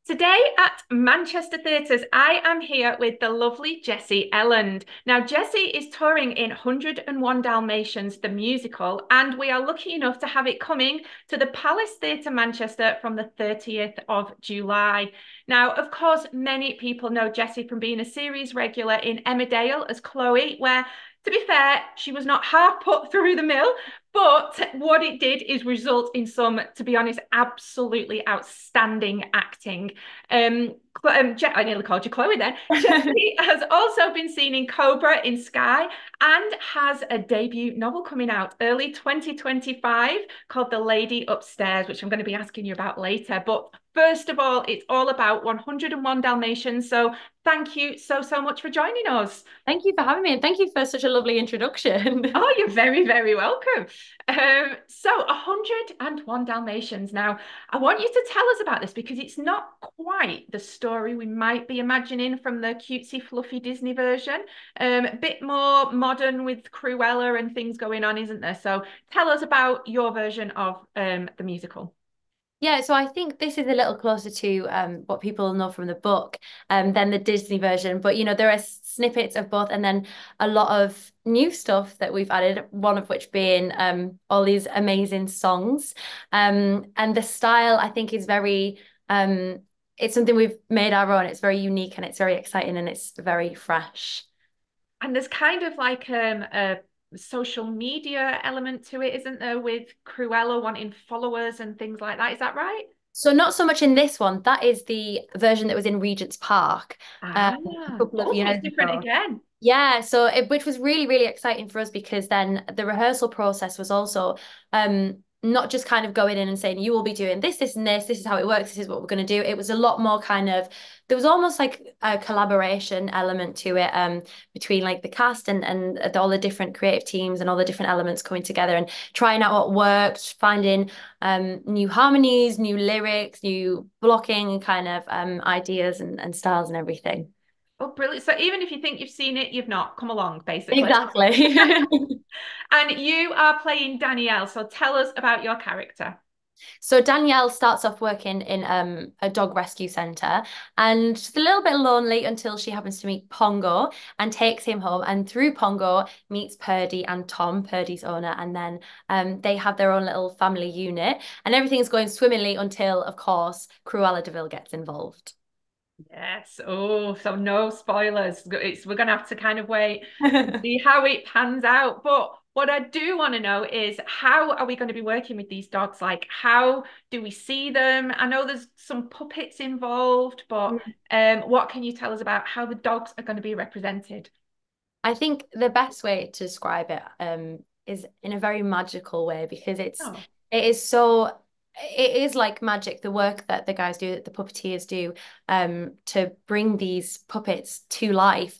Today at Manchester Theatres, I am here with the lovely Jessie Elland. Now, Jessie is touring in 101 Dalmatians, the musical, and we are lucky enough to have it coming to the Palace Theatre Manchester from the 30th of July. Now, of course, many people know Jessie from being a series regular in Emmerdale as Chloe, where, to be fair, she was not half put through the mill, but what it did is result in some, to be honest, absolutely outstanding acting. I nearly called you Chloe then. Jessie has also been seen in Cobra in Sky and has a debut novel coming out early 2025 called The Lady Upstairs, which I'm going to be asking you about later. But first of all, it's all about 101 Dalmatians. So thank you so much for joining us. Thank you for having me, and thank you for such a lovely introduction. Oh, you're very welcome. So 101 Dalmatians. Now, I want you to tell us about this because it's not quite the story we might be imagining from the cutesy, fluffy Disney version. A bit more modern with Cruella and things going on, isn't there? So tell us about your version of the musical. Yeah, so I think this is a little closer to what people know from the book than the Disney version. But, there are snippets of both, and then a lot of new stuff that we've added, one of which being all these amazing songs. And the style, I think, is very, it's something we've made our own. It's very unique and it's very exciting and it's very fresh. And there's kind of like a social media element to it, isn't there, with Cruella wanting followers and things like that? Is that right? So not so much in this one. That is the version that was in Regent's Park Ah, a couple of oh, so it's years different ago. again. Yeah, so which was really exciting for us because then the rehearsal process was also not just kind of going in and saying you will be doing this and this is how it works, this is what we're going to do. It was a lot more kind of, there was almost like a collaboration element to it between like the cast and all the different creative teams and all the different elements coming together and trying out what worked, finding new harmonies, new lyrics, new blocking and kind of ideas and styles and everything. Oh, brilliant. So even if you think you've seen it, you've not. Come along, basically. Exactly. And you are playing Danielle. So tell us about your character. So Danielle starts off working in a dog rescue centre and she's a little bit lonely until she happens to meet Pongo and takes him home. And through Pongo meets Perdi and Tom, Perdi's owner, and then they have their own little family unit and everything's going swimmingly until, of course, Cruella De Vil gets involved. Yes. Oh, so no spoilers. We're gonna have to kind of wait and see how it pans out. But what I do want to know is how are we going to be working with these dogs? Like, how do we see them? I know there's some puppets involved, but what can you tell us about how the dogs are going to be represented? I think the best way to describe it is in a very magical way because Oh, it is so it is like magic, the work that the guys do, that the puppeteers do, to bring these puppets to life.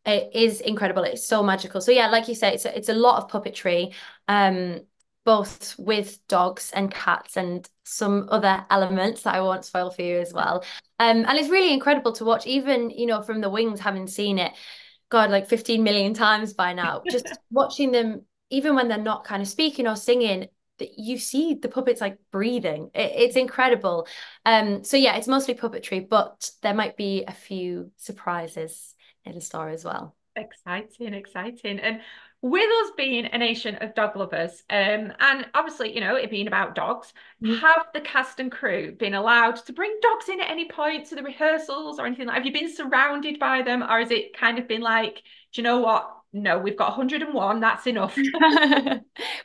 It is incredible. It's so magical. So yeah, like you say, it's a lot of puppetry, both with dogs and cats and some other elements that I won't spoil for you as well. And it's really incredible to watch, even, from the wings, having seen it, God, like 15 million times by now, just watching them, even when they're not kind of speaking or singing, that you see the puppets like breathing. It's incredible. So yeah, it's mostly puppetry, but there might be a few surprises in store as well. exciting. And with us being a nation of dog lovers, and obviously, it being about dogs, Mhm. have the cast and crew been allowed to bring dogs in at any point to the rehearsals or anything like? Have you been surrounded by them, or has it kind of been like, do you know what? No, we've got 101, that's enough.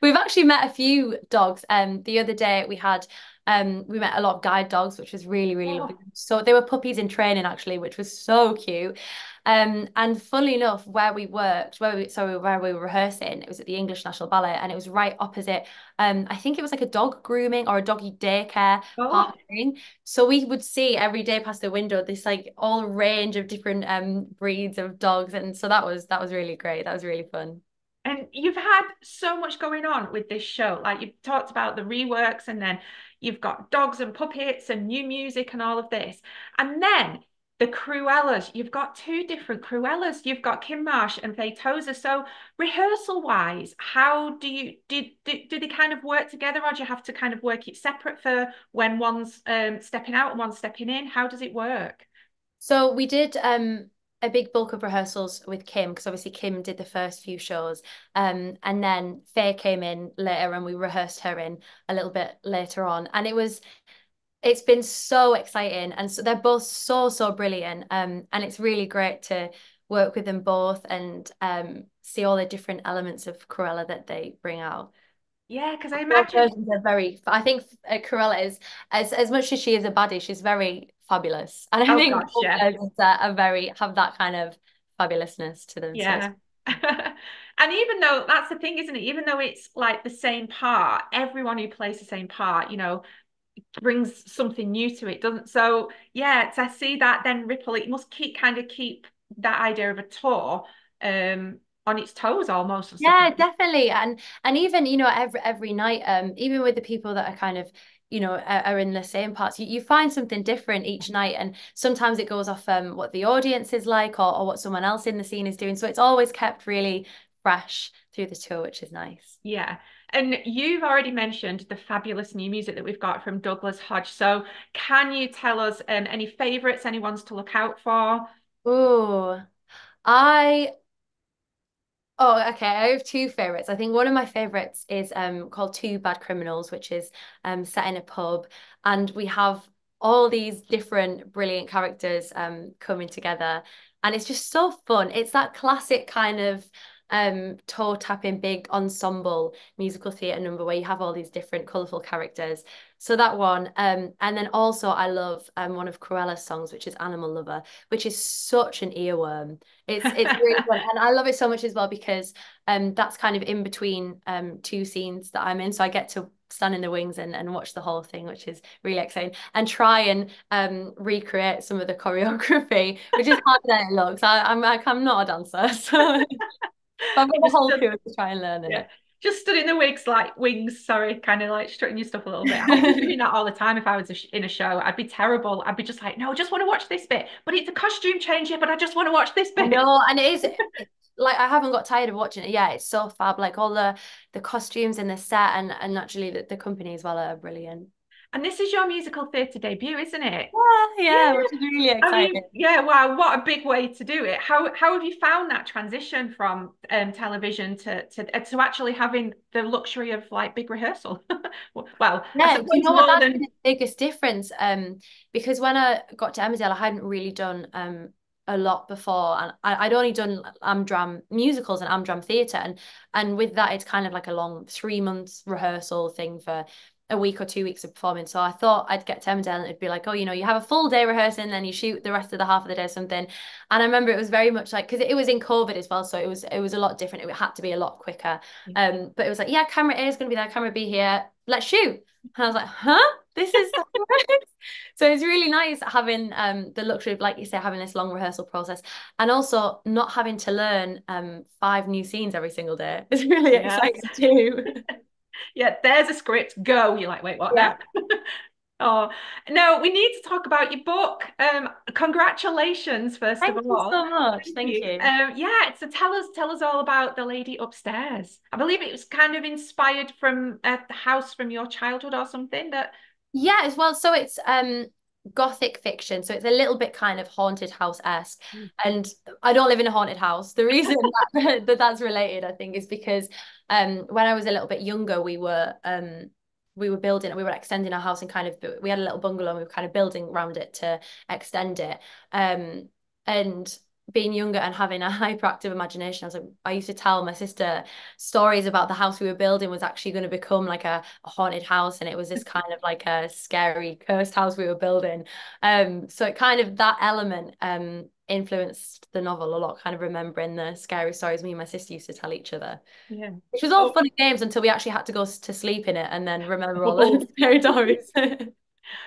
We've actually met a few dogs. The other day we met a lot of guide dogs, which was really lovely. Oh, So they were puppies in training actually, which was so cute. And funnily enough, where we were rehearsing, it was at the English National Ballet, and it was right opposite. I think it was like a dog grooming or a doggy daycare oh. partnering. So we would see every day past the window this like all range of different breeds of dogs, and so that was really great. That was really fun. And you've had so much going on with this show. Like you've talked about the reworks, and then you've got dogs and puppets and new music and all of this. And then the Cruellas. You've got two different Cruellas. You've got Kym Marsh and Faye Tozer. So rehearsal wise, how do they kind of work together, or do you have to kind of work it separate for when one's stepping out and one's stepping in? How does it work? So we did a big bulk of rehearsals with Kym because obviously Kym did the first few shows. And then Faye came in later and we rehearsed her in a little bit later on. And it's been so exciting. And so they're both so brilliant. And it's really great to work with them both and see all the different elements of Cruella that they bring out. Yeah, because I Both imagine. versions are very, I think Cruella is, as much as she is a baddie, she's very fabulous. And I Oh think gosh, both yeah. versions have that kind of fabulousness to them. So it's, Yeah. And even though that's the thing, isn't it? Even though it's like the same part, everyone who plays the same part, brings something new to it, doesn't? So yeah, to see that then ripple, it must keep that idea of a tour on its toes almost, I yeah, suppose. definitely. And even, every night, even with the people that are kind of, are in the same parts, you find something different each night. And sometimes it goes off what the audience is like or what someone else in the scene is doing. So it's always kept really fresh through the tour, which is nice. Yeah. And you've already mentioned the fabulous new music that we've got from Douglas Hodge. So can you tell us any favorites, any ones to look out for? Oh, I Oh, okay. I have two favorites. I think one of my favorites is called Two Bad Criminals, which is set in a pub, and we have all these different brilliant characters coming together, and it's just so fun. It's that classic kind of toe tapping big ensemble musical theatre number where you have all these different colourful characters. So that one, and then also I love one of Cruella's songs, which is Animal Lover, which is such an earworm. It's really fun, and I love it so much as well because that's kind of in between two scenes that I'm in, so I get to stand in the wings and watch the whole thing, which is really exciting, and try and recreate some of the choreography, which is harder than it looks. I'm not a dancer, so but I've got the Just whole tour to try and learn Yeah. it. Just stood in the wings, sorry, kind of like strutting your stuff a little bit. I'd be doing that all the time if I was in a show. I'd be terrible. I'd be just like, no, I just want to watch this bit. But it's a costume change here, but I just want to watch this I bit. know, and it's like I haven't got tired of watching it. Yeah, it's so fab. Like all the costumes and the set and naturally the company as well are brilliant. And this is your musical theatre debut, isn't it? Yeah, Yeah. yeah, which is really I mean, exciting. yeah, wow, what a big way to do it. How have you found that transition from television to actually having the luxury of like big rehearsal? Well, I Yeah, do you suppose know what? more That's been than the biggest difference. Because when I got to Emmerdale, I hadn't really done a lot before, and I'd only done Amdram musicals and Amdram theatre, and with that, it's kind of like a long 3 months rehearsal thing for a week or 2 weeks of performing. So I thought I'd get to Emmerdale and it'd be like, oh, you have a full day rehearsing, then you shoot the rest of the half of the day or something. And I remember it was very much like because it was in COVID as well, so it was a lot different. It had to be a lot quicker. But it was like, yeah, camera A is going to be there, camera B here, let's shoot. And I was like, huh? This is how it works? So it's really nice having the luxury of, like you say, having this long rehearsal process and also not having to learn 5 new scenes every single day. It's really yes. exciting too. Yeah, there's a script, go. You're like, wait, what now? Yeah. Oh, no, we need to talk about your book. Congratulations, first of Thank you all. so much. Thank Thank you. you. Yeah, so tell us all about the lady upstairs. I believe it was kind of inspired from the house from your childhood or something that Yeah, as well. So it's gothic fiction. So it's a little bit kind of haunted house-esque. And I don't live in a haunted house. The reason that's related, I think, is because when I was a little bit younger, we were extending our house and kind of we had a little bungalow and we were kind of building around it to extend it. And being younger and having a hyperactive imagination, I used to tell my sister stories about the house we were building was actually going to become like a haunted house, and it was this kind of like a scary cursed house we were building. So it kind of that element influenced the novel a lot, kind of remembering the scary stories me and my sister used to tell each other. yeah. Which was all Oh, fun and games until we actually had to go to sleep in it and then remember all the oh. scary stories.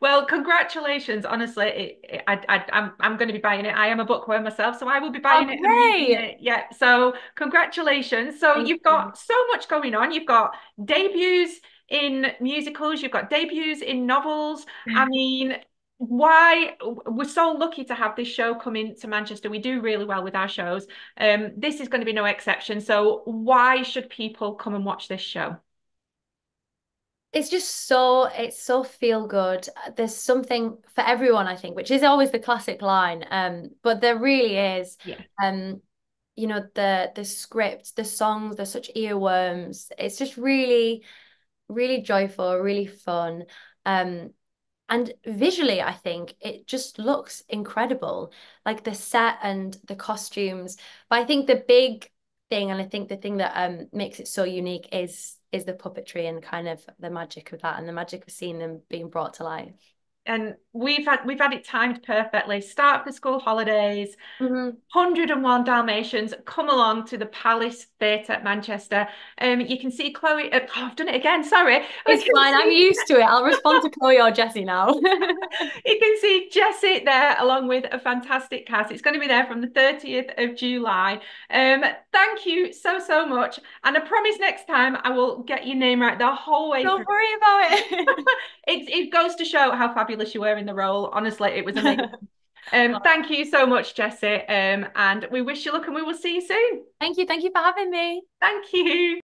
Well, congratulations. Honestly, I'm going to be buying it. I am a bookworm myself, so I will be Oh, buying it and reading great. it. Yeah. So congratulations. So Thank you've you. got so much going on. You've got debuts in musicals. You've got debuts in novels. I mean, why we're so lucky to have this show coming to Manchester. We do really well with our shows. This is going to be no exception. So why should people come and watch this show? It's so feel good. There's something for everyone, I think, which is always the classic line. But there really is. Yeah. You know, the script, the songs, they're such earworms. It's just really, really joyful, really fun. And visually, I think it just looks incredible, like the set and the costumes. But I think the big thing, and I think the thing that makes it so unique is the puppetry and kind of the magic of that and the magic of seeing them being brought to life. And we've had it timed perfectly. Start of the school holidays, Mhm. 101 Dalmatians, come along to the Palace Theatre at Manchester. You can see Chloe. Oh, I've done it again. Sorry. We It's can fine. I'm see used to it. I'll respond to Chloe or Jessie now. you can see Jessie there along with a fantastic cast. It's going to be there from the 30th of July. Thank you so much. And I promise next time I will get your name right the whole way through. Don't worry about it. It goes to show how fabulous you were in the role. Honestly, it was amazing. Thank you so much, Jessie. And we wish you luck and we will see you soon. Thank you. Thank you for having me. Thank you.